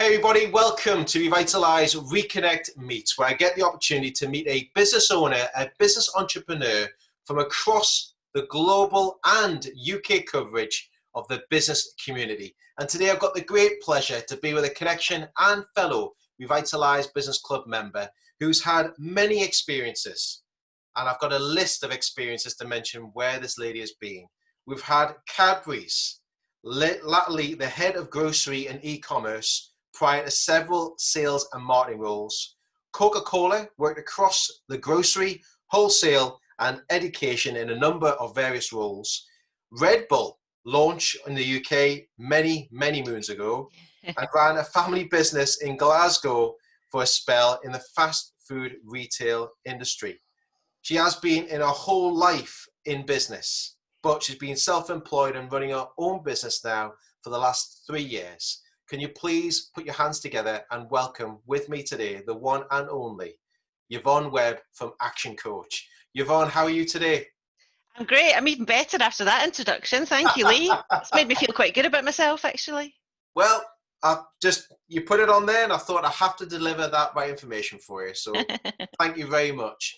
Hey everybody, welcome to Revitalize ReConnect Meets, where I get the opportunity to meet a business owner, a business entrepreneur from across the global and UK coverage of the business community. And today I've got the great pleasure to be with a connection and fellow Revitalize Business Club member who's had many experiences. And I've got a list of experiences to mention where this lady has been. We've had Cadbury's, latterly the head of grocery and e-commerce, prior to several sales and marketing roles. Coca-Cola worked across the grocery, wholesale and education in a number of various roles. Red Bull launched in the UK many moons ago and ran a family business in Glasgow for a spell in the fast food retail industry. She has been in her whole life in business, but she's been self-employed and running her own business now for the last 3 years. Can you please put your hands together and welcome with me today, the one and only Yvonne Webb from Action Coach. Yvonne, how are you today? I'm great. I'm even better after that introduction. Thank you, Lee. It's made me feel quite good about myself, actually. Well, you put it on there and I thought I have to deliver that right information for you. So thank you very much.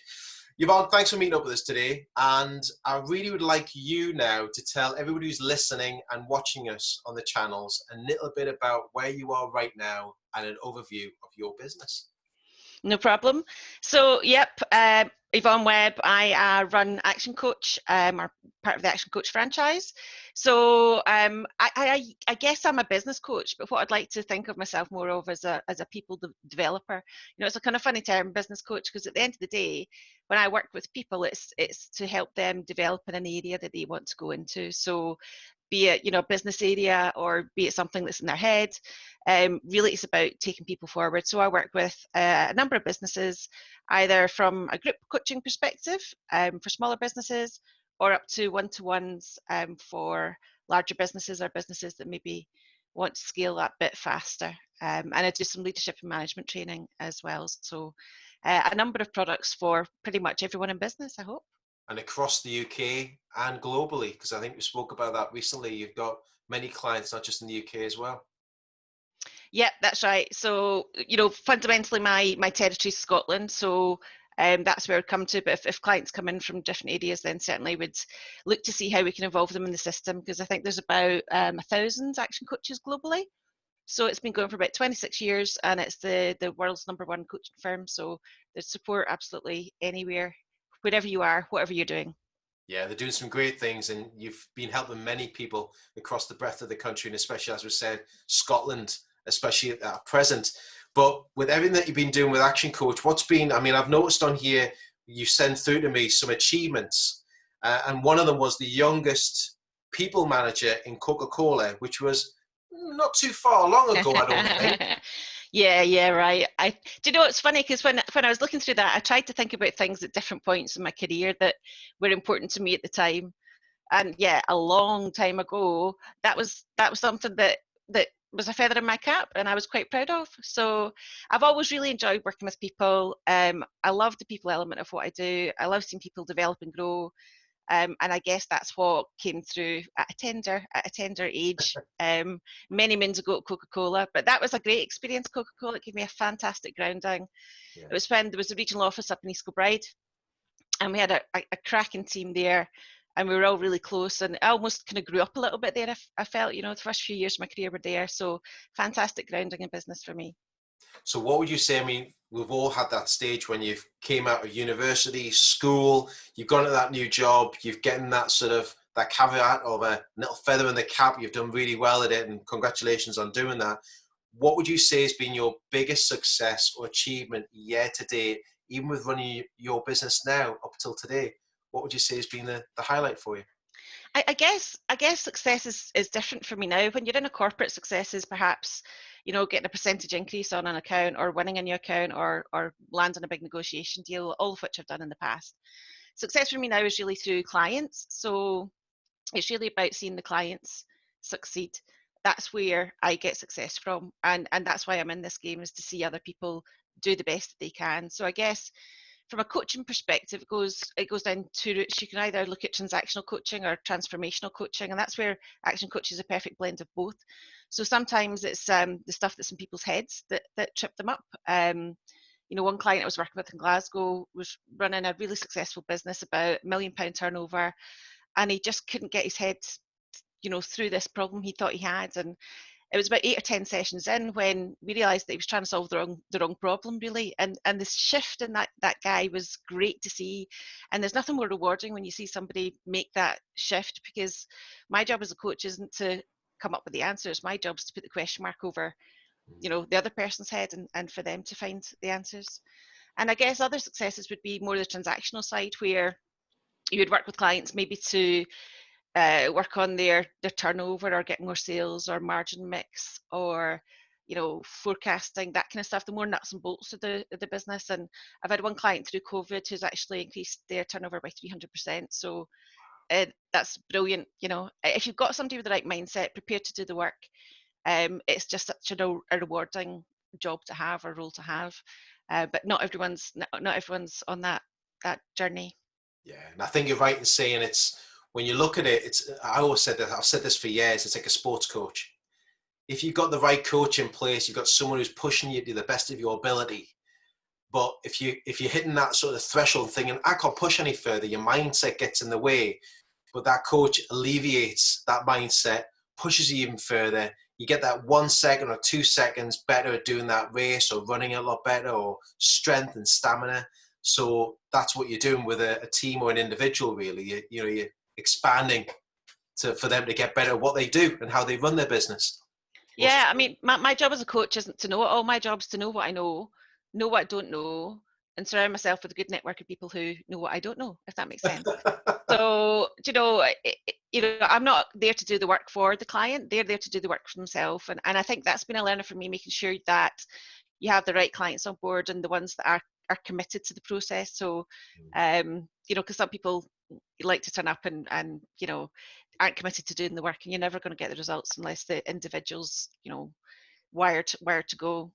Yvonne, thanks for meeting up with us today. And I really would like you now to tell everybody who's listening and watching us on the channels a little bit about where you are right now and an overview of your business. No problem. So, yep, Yvonne Webb, I run Action Coach, or part of the Action Coach franchise. So I guess I'm a business coach, but what I'd like to think of myself more of as a people developer. You know, it's a kind of funny term, business coach, because at the end of the day, when I work with people, it's to help them develop in an area that they want to go into. So be it, you know, a business area or be it something that's in their head. Really, it's about taking people forward. So I work with a number of businesses, either from a group coaching perspective for smaller businesses, or up to one-to-ones for larger businesses or businesses that maybe want to scale that bit faster. And I do some leadership and management training as well. So a number of products for pretty much everyone in business, I hope. And across the UK and globally, because I think we spoke about that recently. You've got many clients, not just in the UK as well. Yep, that's right. So, you know, fundamentally my territory is Scotland. So that's where I'd come to. But if clients come in from different areas, then certainly would look to see how we can involve them in the system, because I think there's about 1,000 action coaches globally. So it's been going for about 26 years and it's the world's #1 coaching firm. So there's support absolutely anywhere, wherever you are, whatever you're doing. Yeah, they're doing some great things, and you've been helping many people across the breadth of the country, and especially, as we said, Scotland, especially at present. But with everything that you've been doing with Action Coach, what's been, I mean, I've noticed on here, you sent through to me some achievements, and one of them was the youngest people manager in Coca-Cola, which was not too far long ago, I don't think. Yeah, right. Do you know, it's funny because when I was looking through that, I tried to think about things at different points in my career that were important to me at the time. And yeah, a long time ago, that was something that was a feather in my cap and I was quite proud of. So I've always really enjoyed working with people. I love the people element of what I do. I love seeing people develop and grow. And I guess that's what came through at a tender age, many moons ago at Coca-Cola. But that was a great experience. Coca-Cola, it gave me a fantastic grounding. Yeah. It was when there was a regional office up in East Kilbride, and we had a cracking team there, and we were all really close. And I almost kind of grew up a little bit there. I felt, you know, the first few years of my career were there. So fantastic grounding in business for me. So what would you say? I mean, we've all had that stage when you've came out of university, school, you've gone to that new job, you've getting that sort of that caveat of a little feather in the cap. You've done really well at it, and congratulations on doing that. What would you say has been your biggest success or achievement year to date, even with running your business now up till today? What would you say has been the highlight for you? I guess success is different for me now. When you're in a corporate, success is perhaps, you know, getting a percentage increase on an account or winning a new account or landing a big negotiation deal, all of which I've done in the past. Success for me now is really through clients. So it's really about seeing the clients succeed. That's where I get success from. And that's why I'm in this game, is to see other people do the best that they can. So I guess from a coaching perspective, it goes down two routes. You can either look at transactional coaching or transformational coaching, and that's where action coach is a perfect blend of both. So sometimes it's the stuff that's in people's heads that trip them up. One client I was working with in Glasgow was running a really successful business, about £1 million turnover, and he just couldn't get his head, through this problem he thought he had. And it was about 8 or 10 sessions in when we realized that he was trying to solve the wrong problem, really. And the shift in that guy was great to see. And there's nothing more rewarding when you see somebody make that shift, because my job as a coach isn't to come up with the answers. My job is to put the question mark over, the other person's head, and for them to find the answers. And I guess other successes would be more the transactional side, where you would work with clients maybe to work on their turnover, or getting more sales, or margin mix, or forecasting, that kind of stuff, the more nuts and bolts of the business. And I've had one client through COVID who's actually increased their turnover by 300%. So that's brilliant. If you've got somebody with the right mindset, prepared to do the work, it's just such a rewarding job to have, or role to have. But not everyone's on that journey. Yeah, and I think you're right in saying it's, when you look at it, I always said that, I've said this for years, it's like a sports coach. If you've got the right coach in place, you've got someone who's pushing you to the best of your ability. But if you're hitting that sort of threshold thinking, I can't push any further, your mindset gets in the way. But that coach alleviates that mindset, pushes you even further. You get that 1 second or 2 seconds better at doing that race, or running a lot better, or strength and stamina. So that's what you're doing with a team or an individual, really. You're expanding for them to get better at what they do and how they run their business. Yeah, I mean, my job as a coach isn't to know it all. My job is to know what I know what I don't know, and surround myself with a good network of people who know what I don't know, if that makes sense. So, I'm not there to do the work for the client. They're there to do the work for themselves. And I think that's been a learner for me, making sure that you have the right clients on board, and the ones that are committed to the process. So, because some people like to turn up and aren't committed to doing the work, and you're never going to get the results unless the individual's, wired to go.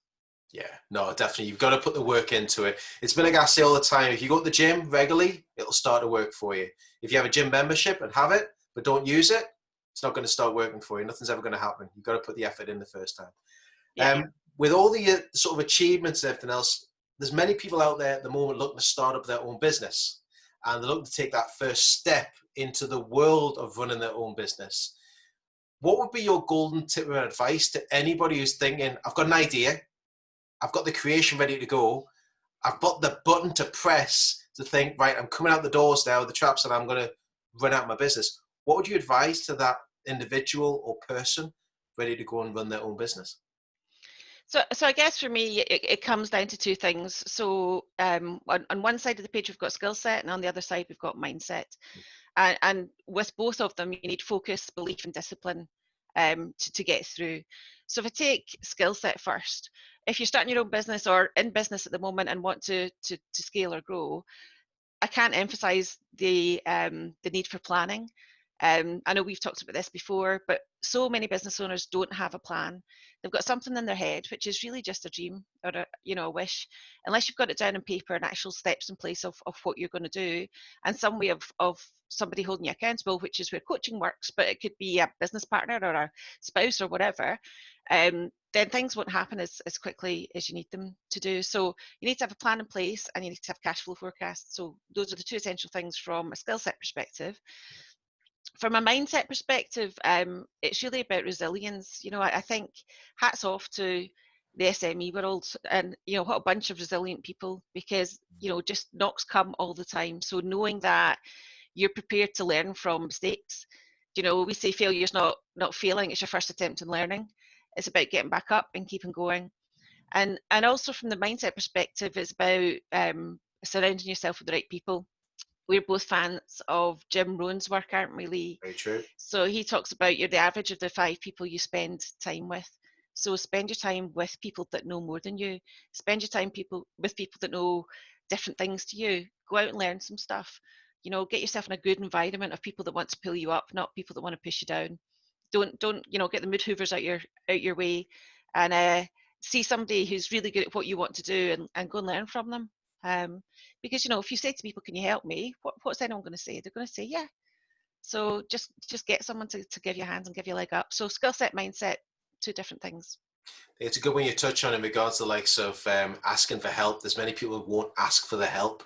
Yeah, no, definitely. You've got to put the work into it. It's been like I say all the time, if you go to the gym regularly, it'll start to work for you. If you have a gym membership and have it, but don't use it, it's not going to start working for you. Nothing's ever going to happen. You've got to put the effort in the first time. Yeah. With all the sort of achievements and everything else, there's many people out there at the moment looking to start up their own business. And they're looking to take that first step into the world of running their own business. What would be your golden tip of advice to anybody who's thinking, I've got an idea, I've got the creation ready to go, I've got the button to press to think, right, I'm coming out the doors now, the traps, and I'm going to run out my business. What would you advise to that individual or person ready to go and run their own business? So I guess for me, it comes down to two things. So on one side of the page, we've got skill set, and on the other side, we've got mindset. And with both of them, you need focus, belief, and discipline to get through. So if I take skill set first, if you're starting your own business, or in business at the moment, and want to scale or grow, I can't emphasize the need for planning. I know we've talked about this before, but so many business owners don't have a plan. They've got something in their head, which is really just a dream, or a wish. Unless you've got it down on paper and actual steps in place of what you're going to do, and some way of somebody holding you accountable, which is where coaching works, but it could be a business partner or a spouse or whatever, then things won't happen as quickly as you need them to do. So you need to have a plan in place, and you need to have cash flow forecasts. So those are the two essential things from a skill set perspective. From a mindset perspective, it's really about resilience. I think hats off to the SME world, and what a bunch of resilient people, because just knocks come all the time. So knowing that you're prepared to learn from mistakes. We say failure's not failing, it's your first attempt in learning. It's about getting back up and keeping going. And also from the mindset perspective, it's about surrounding yourself with the right people. We're both fans of Jim Rohn's work, aren't we, Lee? Very true. So he talks about you're the average of the 5 people you spend time with. So spend your time with people that know more than you. Spend your time with people that know different things to you. Go out and learn some stuff. Get yourself in a good environment of people that want to pull you up, not people that want to push you down. Don't get the mood hoovers out your way, and see somebody who's really good at what you want to do, and go and learn from them. Because, if you say to people, can you help me? What's anyone going to say? They're going to say, yeah. So just get someone to give you hands and give you a leg up. So skill set, mindset, two different things. It's a good one you touch on in regards to the likes of asking for help. There's many people who won't ask for the help.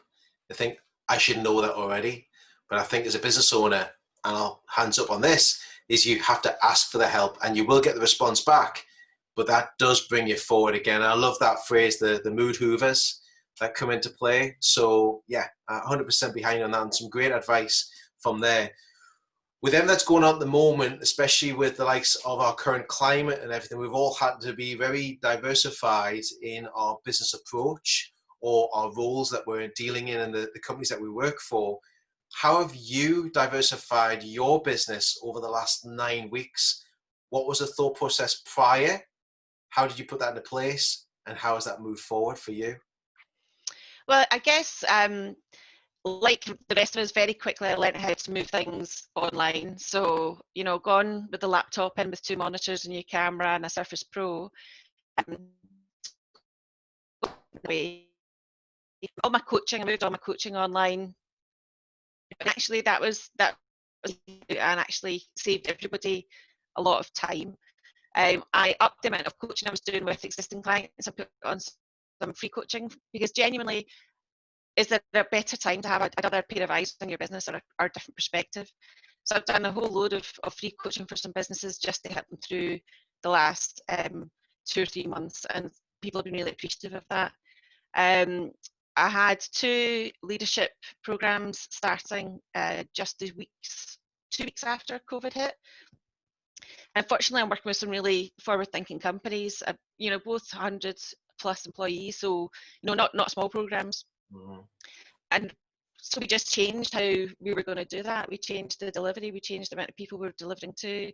They think, I should know that already. But I think as a business owner, and I'll hands up on this, is you have to ask for the help and you will get the response back. But that does bring you forward again. And I love that phrase, the mood hoovers that come into play. So yeah, 100% behind on that, and some great advice from there. With everything that's going on at the moment, especially with the likes of our current climate and everything, we've all had to be very diversified in our business approach or our roles that we're dealing in and the companies that we work for. How have you diversified your business over the last 9 weeks? What was the thought process prior? How did you put that into place? And how has that moved forward for you? Well, I guess like the rest of us, very quickly I learned how to move things online. So, gone with the laptop in with 2 monitors, a new camera and a Surface Pro. All my coaching, I moved all my coaching online. And actually that was and actually saved everybody a lot of time. I upped the amount of coaching I was doing with existing clients. I put on some free coaching because genuinely, is there a better time to have another pair of eyes on your business or a different perspective? So I've done a whole load of free coaching for some businesses just to help them through the last 2 or 3 months, and people have been really appreciative of that. I had 2 leadership programs starting just 2 weeks after COVID hit. Unfortunately, I'm working with some really forward-thinking companies, both 100 plus employees, so not small programs. Mm-hmm. And so we just changed how we were going to do that. We changed the delivery, we changed the amount of people we were delivering to.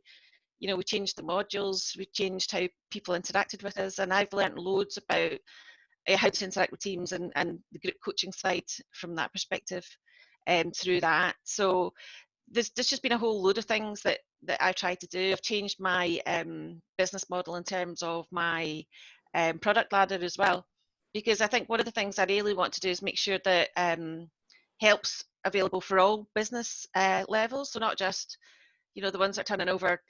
We changed the modules, we changed how people interacted with us, and I've learned loads about how to interact with teams and the group coaching side from that perspective through that. So there's just been a whole load of things that I've tried to do. I've changed my business model in terms of my product ladder as well, because I think one of the things I really want to do is make sure that help's available for all business levels. So not just, the ones that are turning over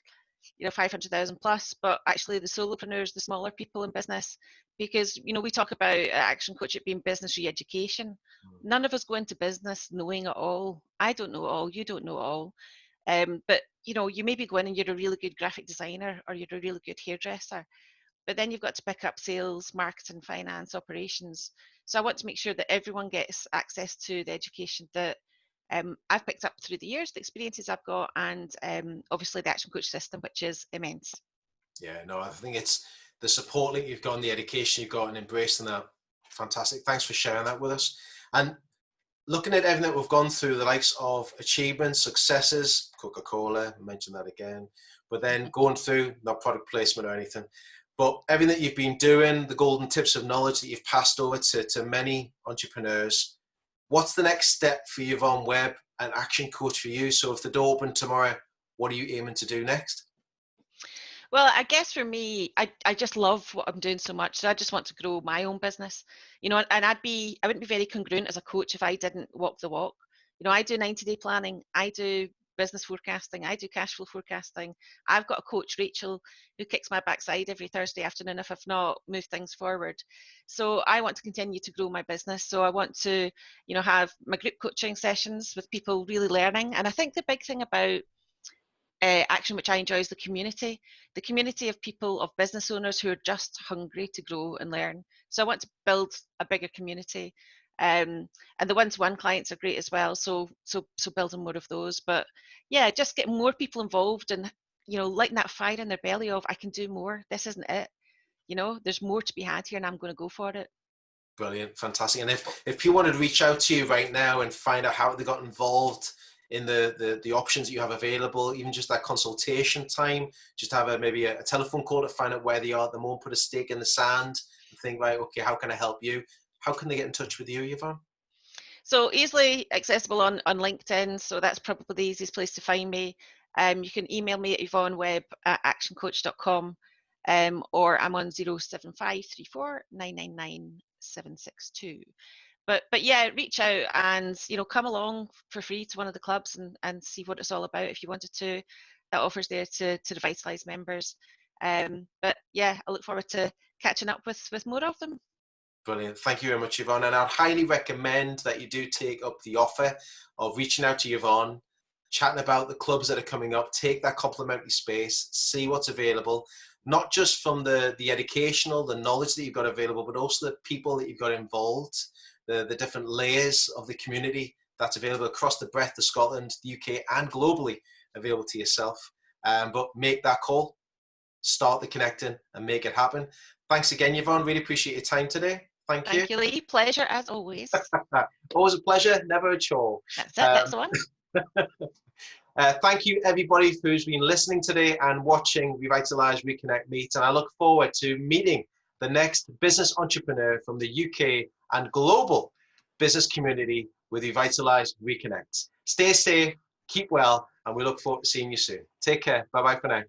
500,000 plus, but actually the solopreneurs, the smaller people in business, because we talk about action coach it being business re-education. None of us go into business knowing it all. I don't know it all, you don't know it all, but you maybe go in and you're a really good graphic designer or you're a really good hairdresser, but then you've got to pick up sales, marketing, finance, operations. So I want to make sure that everyone gets access to the education that I've picked up through the years, the experiences I've got, and obviously the action coach system, which is immense. Yeah, no, I think it's the support that you've got and the education you've got and embracing that. Fantastic. Thanks for sharing that with us. And looking at everything that we've gone through, the likes of achievements, successes, Coca-Cola, I mentioned that again, but then going through, not product placement or anything, but everything that you've been doing, the golden tips of knowledge that you've passed over to many entrepreneurs. What's the next step for Yvonne Webb, an action coach for you? So if the door opened tomorrow, what are you aiming to do next? Well, I guess for me, I just love what I'm doing so much. So I just want to grow my own business, and I wouldn't be very congruent as a coach if I didn't walk the walk. I do 90-day planning, I do business forecasting, I do cash flow forecasting. I've got a coach, Rachel, who kicks my backside every Thursday afternoon if I've not moved things forward. So I want to continue to grow my business. So I want to, have my group coaching sessions with people really learning. And I think the big thing about action, which I enjoy, is the community of people, of business owners who are just hungry to grow and learn. So I want to build a bigger community, and the one-to-one clients are great as well. So building more of those. But yeah, just get more people involved and lighting that fire in their belly of, I can do more. This isn't it. There's more to be had here, and I'm going to go for it. Brilliant, fantastic. And if people wanted to reach out to you right now and find out how they got involved in the options that you have available, even just that consultation time, just have maybe a telephone call to find out where they are at the moment, put a stake in the sand and think, right, okay, how can I help you? How can they get in touch with you, Yvonne? So easily accessible on LinkedIn. So that's probably the easiest place to find me. You can email me at yvonnewebb@actioncoach.com, or I'm on 07534 999 762. but yeah, reach out and, you know, come along for free to one of the clubs and see what it's all about if you wanted to. That offers there to Revitalise members. But yeah, I look forward to catching up with more of them. Brilliant. Thank you very much, Yvonne. And I'd highly recommend that you do take up the offer of reaching out to Yvonne, chatting about the clubs that are coming up, take that complimentary space, see what's available, not just from the educational, the knowledge that you've got available, but also the people that you've got involved, the different layers of the community that's available across the breadth of Scotland, the UK, and globally available to yourself. But make that call, start the connecting, and make it happen. Thanks again, Yvonne. Really appreciate your time today. Thank you. Thank you, Lee. Pleasure as always. Always a pleasure, never a chore. That's it. That's the one. Thank you, everybody, who's been listening today and watching Revitalise ReConnect Meet. And I look forward to meeting the next business entrepreneur from the UK and global business community with Revitalise ReConnect. Stay safe, keep well, and we look forward to seeing you soon. Take care. Bye-bye for now.